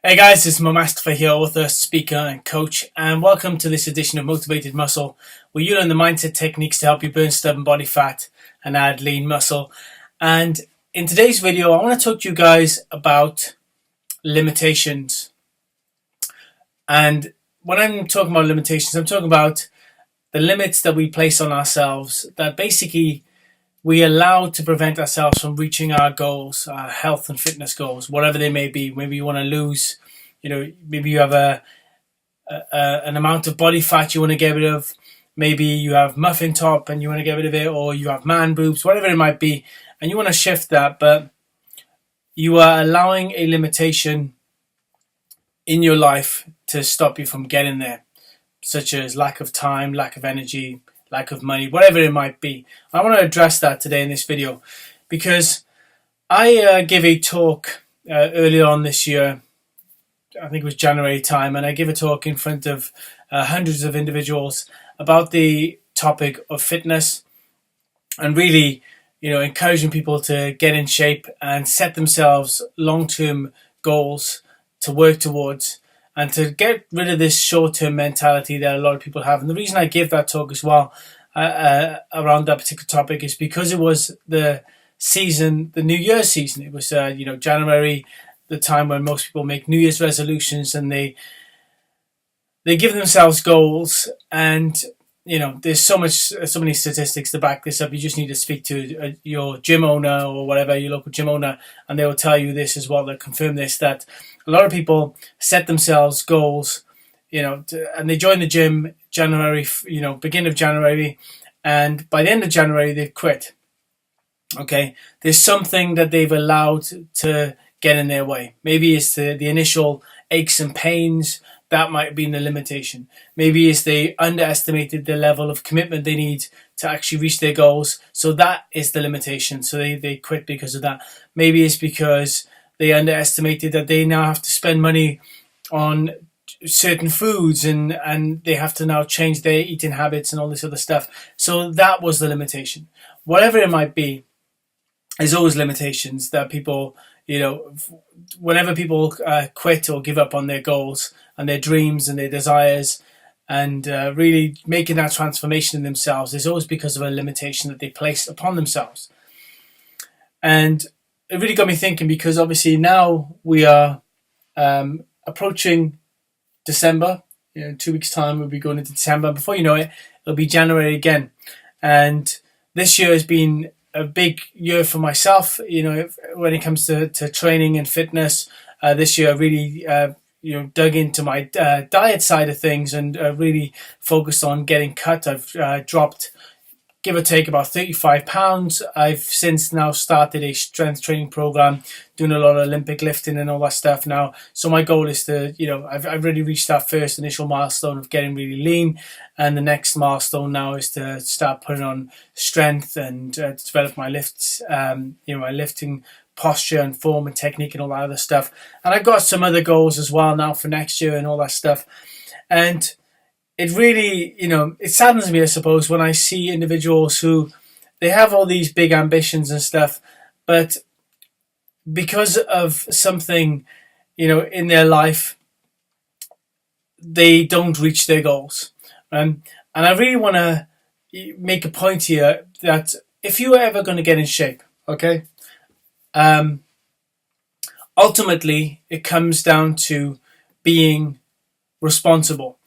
Hey guys, it's Mo Mustafa here, author, speaker, and coach, and welcome to this edition of Motivated Muscle, where you learn the mindset techniques to help you burn stubborn body fat and add lean muscle. And in today's video, I want to talk to you guys about limitations. And when I'm talking about limitations, I'm talking about the limits that we place on ourselves that basically we allow to prevent ourselves from reaching our goals, our health and fitness goals, whatever they may be. Maybe you want to lose, maybe you have an amount of body fat you want to get rid of. Maybe you have muffin top and you want to get rid of it, or you have man boobs, whatever it might be, and you want to shift that, but you are allowing a limitation in your life to stop you from getting there, such as lack of time, lack of energy, lack of money, whatever it might be. I want to address that today in this video because I gave a talk earlier on this year. I think it was January time, and I gave a talk in front of hundreds of individuals about the topic of fitness and really, encouraging people to get in shape and set themselves long-term goals to work towards and to get rid of this short-term mentality that a lot of people have. And the reason I gave that talk as well around that particular topic is because it was the season, the New Year's season. It was, January, the time when most people make New Year's resolutions and they give themselves goals. And, there's so many statistics to back this up. You just need to speak to your gym owner or whatever, your local gym owner, and they will tell you this as well. They'll confirm this, that a lot of people set themselves goals, and they join the gym January, beginning of January, and by the end of January, they've quit. Okay. There's something that they've allowed to get in their way. Maybe it's the initial aches and pains. That might have been the limitation. Maybe it's they underestimated the level of commitment they need to actually reach their goals. So that is the limitation. So they quit because of that. Maybe it's because they underestimated that they now have to spend money on certain foods and they have to now change their eating habits and all this other stuff. So that was the limitation. Whatever it might be, there's always limitations that people, whenever people quit or give up on their goals and their dreams and their desires and really making that transformation in themselves, is always because of a limitation that they place upon themselves. And it really got me thinking, because obviously now we are approaching December. In 2 weeks' time, we'll be going into December. Before you know it, it'll be January again. And this year has been a big year for myself, when it comes to training and fitness. This year I really, dug into my diet side of things and really focused on getting cut. I've dropped, give or take, about 35 pounds. I've since now started a strength training program, doing a lot of Olympic lifting and all that stuff now. So my goal is to, I've already reached that first initial milestone of getting really lean. And the next milestone now is to start putting on strength and develop my lifts, my lifting posture and form and technique and all that other stuff. And I've got some other goals as well now for next year and all that stuff. And it really, it saddens me, I suppose, when I see individuals who, they have all these big ambitions and stuff, but because of something, in their life, they don't reach their goals. And I really want to make a point here that if you are ever going to get in shape, okay, ultimately it comes down to being responsible.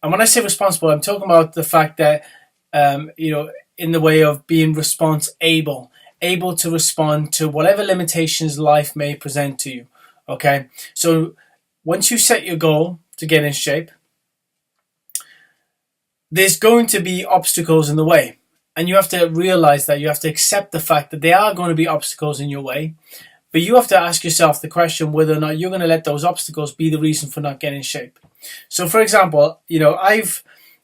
And when I say responsible, I'm talking about the fact that, in the way of being able to respond to whatever limitations life may present to you. Okay. So once you set your goal to get in shape, there's going to be obstacles in the way. And you have to realize that. You have to accept the fact that there are going to be obstacles in your way. But you have to ask yourself the question whether or not you're going to let those obstacles be the reason for not getting in shape. So, for example, I've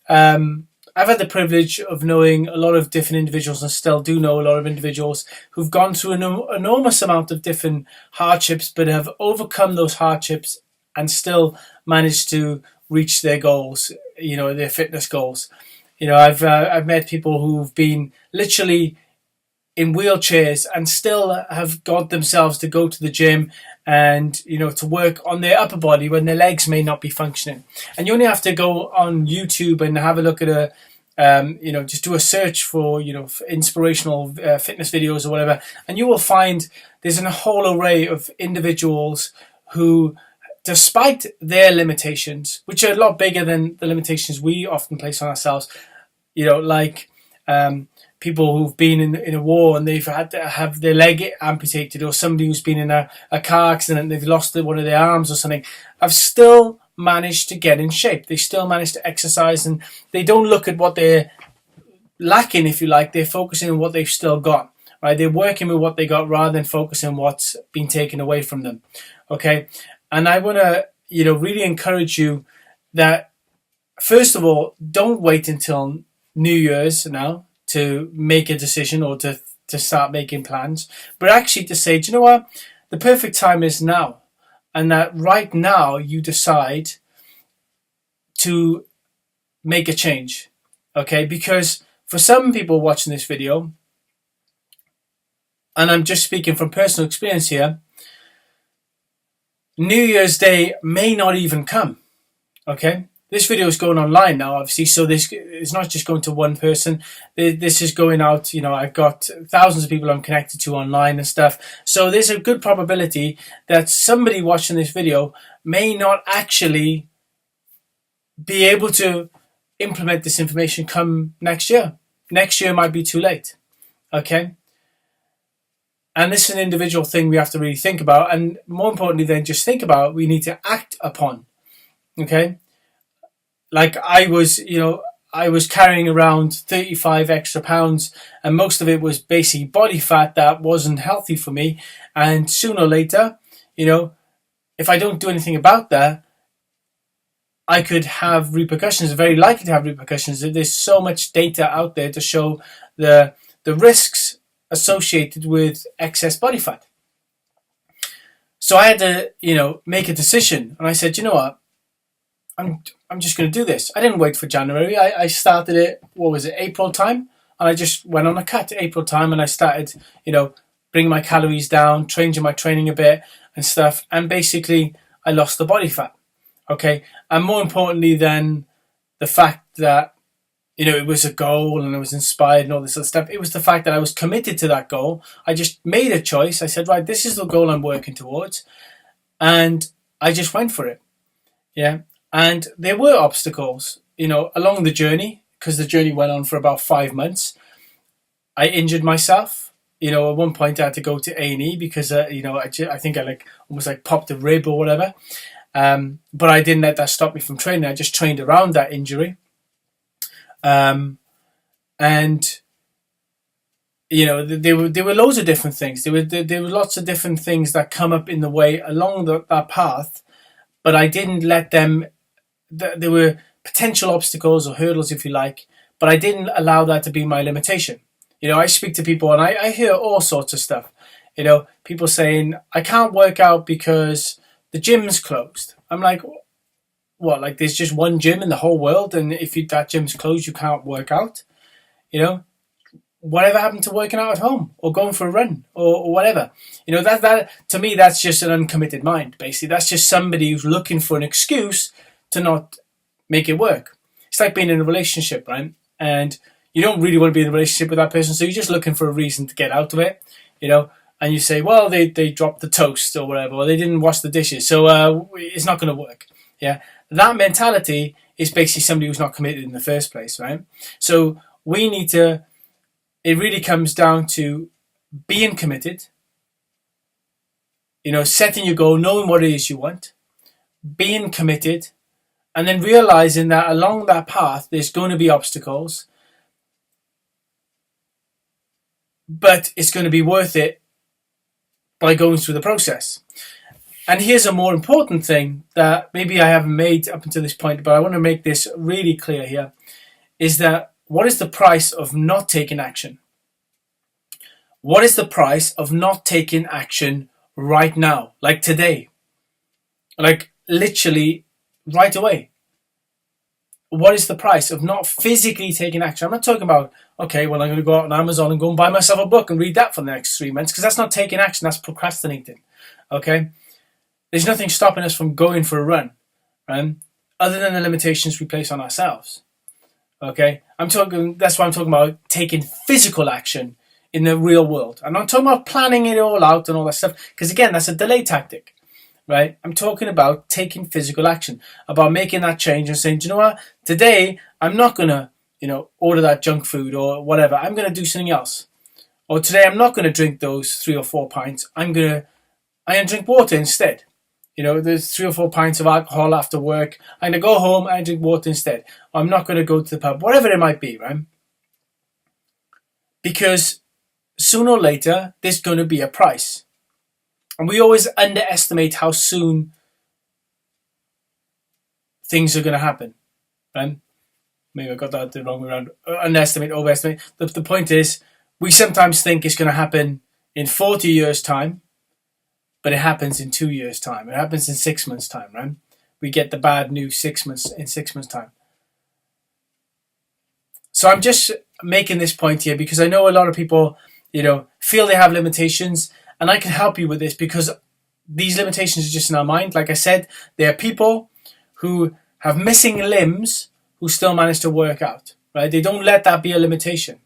had the privilege of knowing a lot of different individuals, and still do know a lot of individuals who've gone through an enormous amount of different hardships, but have overcome those hardships and still managed to reach their goals, their fitness goals. I've met people who've been literally in wheelchairs and still have got themselves to go to the gym and, you know, to work on their upper body when their legs may not be functioning. And you only have to go on YouTube and have a look at you know, just do a search for, you know, for inspirational fitness videos or whatever, and you will find there's a whole array of individuals who, despite their limitations, which are a lot bigger than the limitations we often place on ourselves, you know, like people who've been in a war and they've had to have their leg amputated, or somebody who's been in a car accident and they've lost one of their arms or something, have still managed to get in shape. They still manage to exercise, and they don't look at what they're lacking, if you like. They're focusing on what they've still got, right? They're working with what they got rather than focusing on what's been taken away from them. Okay. And I want to, you know, really encourage you that, first of all, don't wait until New Year's now to make a decision or to start making plans, but actually to say, do you know what? The perfect time is now. And that right now you decide to make a change, okay? Because for some people watching this video, and I'm just speaking from personal experience here, New Year's Day may not even come, okay? This video is going online now, obviously, so this is not just going to one person. This is going out, you know, I've got thousands of people I'm connected to online and stuff. So there's a good probability that somebody watching this video may not actually be able to implement this information come next year. Next year might be too late, okay? And this is an individual thing we have to really think about. And more importantly than just think about, we need to act upon, okay? Like I was carrying around 35 extra pounds, and most of it was basically body fat that wasn't healthy for me. And sooner or later, you know, if I don't do anything about that, I could have repercussions, very likely to have repercussions. There's so much data out there to show the risks associated with excess body fat. So I had to, you know, make a decision. And I said, you know what? I'm just going to do this. I didn't wait for January. I started it, what was it, April time? And I just went on a cut April time, and I started, you know, bringing my calories down, changing my training a bit and stuff. And basically, I lost the body fat. Okay. And more importantly than the fact that, you know, it was a goal and I was inspired and all this other stuff, it was the fact that I was committed to that goal. I just made a choice. I said, right, this is the goal I'm working towards. And I just went for it. Yeah. And there were obstacles, you know, along the journey, because the journey went on for about 5 months. I injured myself. You know, at one point I had to go to A&E because, you know, I think I almost popped a rib or whatever. But I didn't let that stop me from training. I just trained around that injury. And, you know, there were loads of different things. There were lots of different things that come up in the way along that path, but I didn't let them. There were potential obstacles or hurdles, if you like, but I didn't allow that to be my limitation. You know, I speak to people and I hear all sorts of stuff. You know, people saying, I can't work out because the gym's closed. I'm like, what? Like there's just one gym in the whole world, and if that gym's closed, you can't work out? You know, whatever happened to working out at home or going for a run or whatever? You know, that to me, that's just an uncommitted mind, basically. That's just somebody who's looking for an excuse to not make it work. It's like being in a relationship, right? And you don't really want to be in a relationship with that person, so you're just looking for a reason to get out of it, you know, and you say, well, they dropped the toast or whatever, or they didn't wash the dishes, so it's not going to work. Yeah, that mentality is basically somebody who's not committed in the first place, right? So we need to, it really comes down to being committed, you know, setting your goal, knowing what it is you want, being committed, and then realizing that along that path, there's going to be obstacles, but it's going to be worth it by going through the process. And here's a more important thing that maybe I haven't made up until this point, but I want to make this really clear here, is that what is the price of not taking action? What is the price of not taking action right now? Like today? Like literally right away. What is the price of not physically taking action? I'm not talking about Okay, well, I'm going to go out on Amazon and go and buy myself a book and read that for the next 3 months, because that's not taking action, that's procrastinating. Okay? There's nothing stopping us from going for a run, right? Other than the limitations we place on ourselves. Okay? That's why I'm talking about taking physical action in the real world. I'm not talking about planning it all out and all that stuff, because again, that's a delay tactic, right? I'm talking about taking physical action, about making that change and saying, do you know what? Today, I'm not going to, order that junk food or whatever. I'm going to do something else. Or today, I'm not going to drink those 3 or 4 pints. I'm going to drink water instead. There's 3 or 4 pints of alcohol after work. I'm going to go home and drink water instead. I'm not going to go to the pub, whatever it might be, right? Because sooner or later, there's going to be a price. And we always underestimate how soon things are going to happen, right? Maybe I got that the wrong way around. Underestimate, overestimate. The point is, we sometimes think it's going to happen in 40 years' time, but it happens in 2 years' time. It happens in 6 months' time, right? We get the bad news in 6 months' time. So I'm just making this point here because I know a lot of people, feel they have limitations, and I can help you with this because these limitations are just in our mind. Like I said, there are people who have missing limbs who still manage to work out, right? They don't let that be a limitation.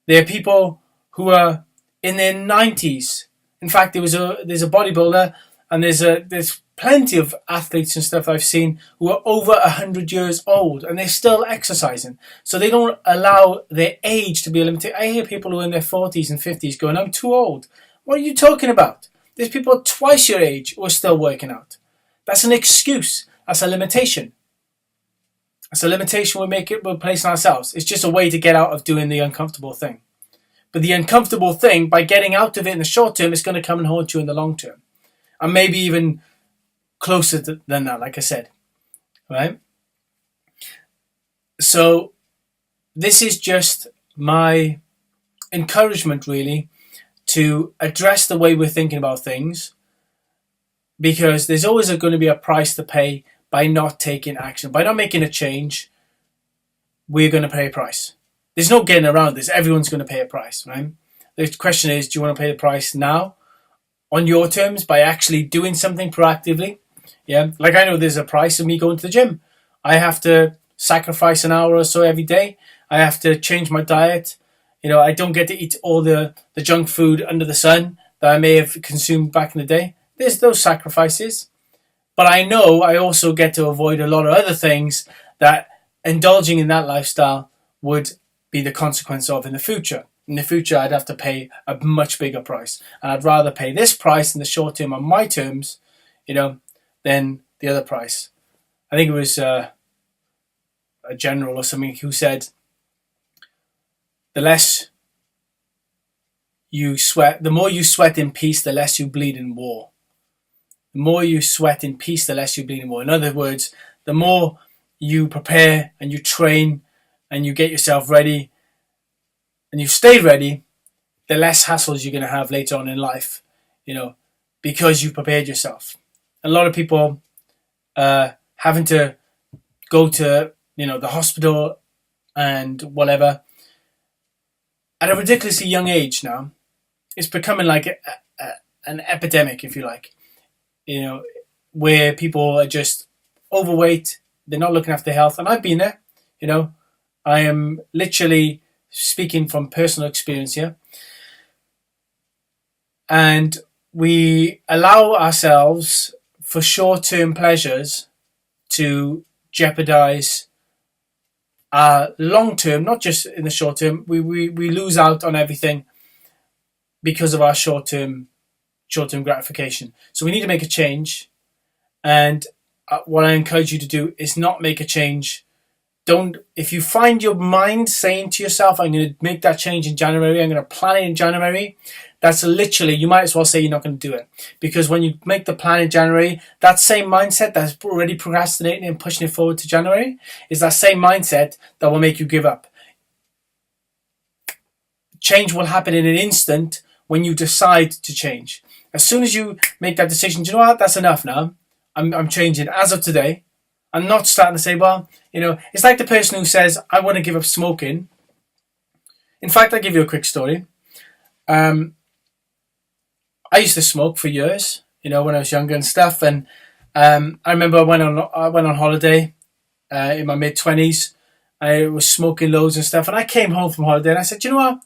There are people who are in their 90s. In fact, there's a bodybuilder, and there's plenty of athletes and stuff I've seen who are over 100 years old and they're still exercising. So they don't allow their age to be a limitation. I hear people who are in their 40s and 50s going, I'm too old. What are you talking about? There's people twice your age who are still working out. That's an excuse. That's a limitation. That's a limitation we're placing ourselves. It's just a way to get out of doing the uncomfortable thing. But the uncomfortable thing, by getting out of it in the short term, is going to come and haunt you in the long term. And maybe even closer than that, like I said. Right? So this is just my encouragement, really, to address the way we're thinking about things, because there's always going to be a price to pay by not taking action. By not making a change, we're going to pay a price. There's no getting around this. Everyone's going to pay a price, right? The question is, do you want to pay the price now on your terms by actually doing something proactively? Yeah, like I know there's a price of me going to the gym. I have to sacrifice an hour or so every day. I have to change my diet. I don't get to eat all the junk food under the sun that I may have consumed back in the day. There's those sacrifices. But I know I also get to avoid a lot of other things that indulging in that lifestyle would be the consequence of in the future. In the future, I'd have to pay a much bigger price. And I'd rather pay this price in the short term on my terms, than the other price. I think it was a general or something who said, the less you sweat, the more you sweat in peace, the less you bleed in war. The more you sweat in peace, the less you bleed in war. In other words, the more you prepare and you train and you get yourself ready and you stay ready, the less hassles you're going to have later on in life, because you prepared yourself. A lot of people having to go to, the hospital and whatever at a ridiculously young age now. It's becoming like an epidemic, if you like, where people are just overweight. They're not looking after their health. And I've been there, I am literally speaking from personal experience here. And we allow ourselves for short-term pleasures to jeopardize our long-term, not just in the short term. We lose out on everything because of our short-term gratification. So we need to make a change. And what I encourage you to do is not make a change. If you find your mind saying to yourself, I'm going to make that change in January, I'm going to plan it in January, that's literally, you might as well say you're not going to do it. Because when you make the plan in January, that same mindset that's already procrastinating and pushing it forward to January is that same mindset that will make you give up. Change will happen in an instant when you decide to change. As soon as you make that decision, do you know what? That's enough now. I'm changing as of today. I'm not starting to say, well, it's like the person who says, I want to give up smoking. In fact, I'll give you a quick story. I used to smoke for years, when I was younger and stuff. And I remember I went on holiday in my mid-20s. I was smoking loads and stuff. And I came home from holiday and I said, you know what?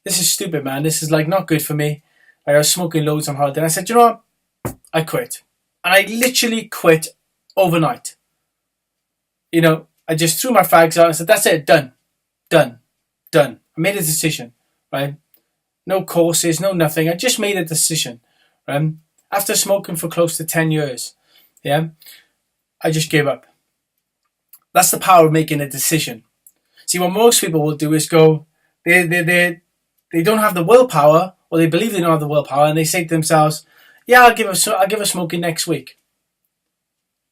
This is stupid, man. This is not good for me. I was smoking loads on holiday. And I said, you know what? I quit. And I literally quit overnight. I just threw my fags out and said, that's it, done. I made a decision, right? No courses, no nothing. I just made a decision, right? After smoking for close to 10 years, I just gave up. That's the power of making a decision. See, what most people will do is go, they don't have the willpower, or they believe they don't have the willpower, and they say to themselves, yeah, I'll give a smoking next week.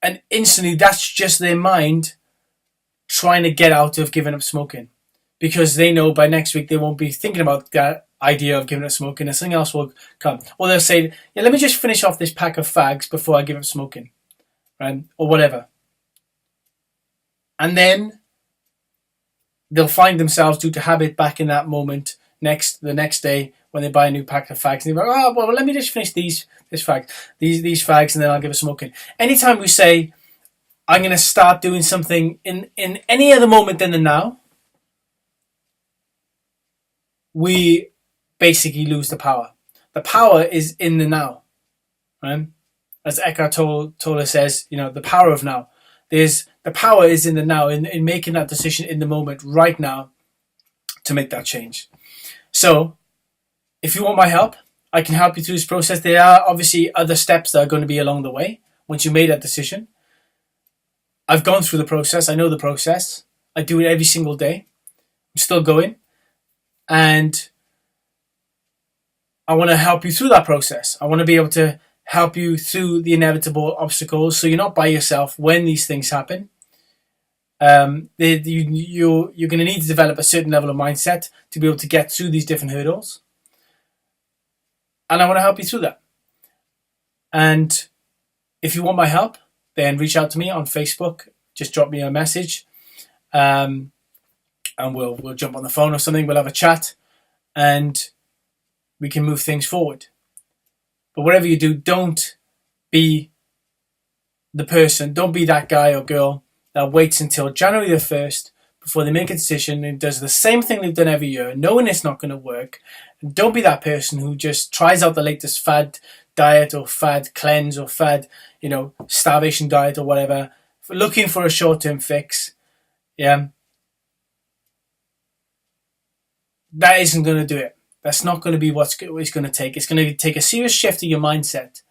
And instantly, that's just their mind trying to get out of giving up smoking, because they know by next week they won't be thinking about that idea of giving up smoking and something else will come. Or they'll say, yeah, let me just finish off this pack of fags before I give up smoking, right? Or whatever. And then they'll find themselves, due to habit, back in that moment the next day when they buy a new pack of fags. And they're like, oh, well, let me just finish these fags, and then I'll give up smoking. Anytime we say, I'm going to start doing something in any other moment than the now, we basically lose the power. The power is in the now, right? As Eckhart Tolle says, the power of now. The power is in the now, in making that decision in the moment, right now, to make that change. So, if you want my help, I can help you through this process. There are obviously other steps that are going to be along the way once you made that decision. I've gone through the process. I know the process. I do it every single day. I'm still going. And I want to help you through that process. I want to be able to help you through the inevitable obstacles, so you're not by yourself when these things happen. You're going to need to develop a certain level of mindset to be able to get through these different hurdles. And I want to help you through that. And if you want my help, then reach out to me on Facebook. Just drop me a message, and we'll jump on the phone or something. We'll have a chat, and we can move things forward. But whatever you do, don't be the person. Don't be that guy or girl that waits until January the 1st before they make a decision and does the same thing they've done every year, knowing it's not going to work. And don't be that person who just tries out the latest fad diet or fad cleanse or fad, starvation diet or whatever, looking for a short-term fix. Yeah. That isn't going to do it. That's not going to be what it's going to take. It's going to take a serious shift in your mindset.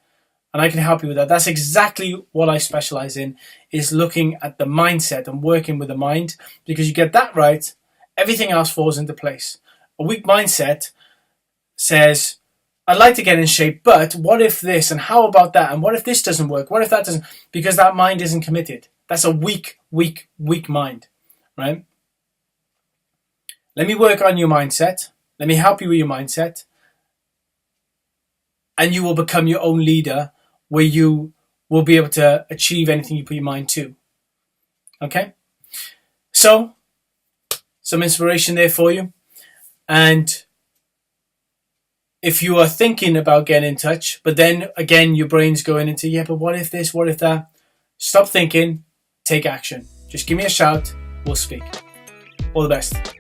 And I can help you with that. That's exactly what I specialize in, is looking at the mindset and working with the mind. Because you get that right, everything else falls into place. A weak mindset says, I'd like to get in shape, but what if this, and how about that, and what if this doesn't work, what if that doesn't, because that mind isn't committed. That's a weak mind, right? Let me work on your mindset. Let me help you with your mindset, and you will become your own leader, where you will be able to achieve anything you put your mind to. Okay? So, some inspiration there for you. And if you are thinking about getting in touch, but then again your brain's going into, yeah, but what if this, what if that? Stop thinking, take action. Just give me a shout, we'll speak. All the best.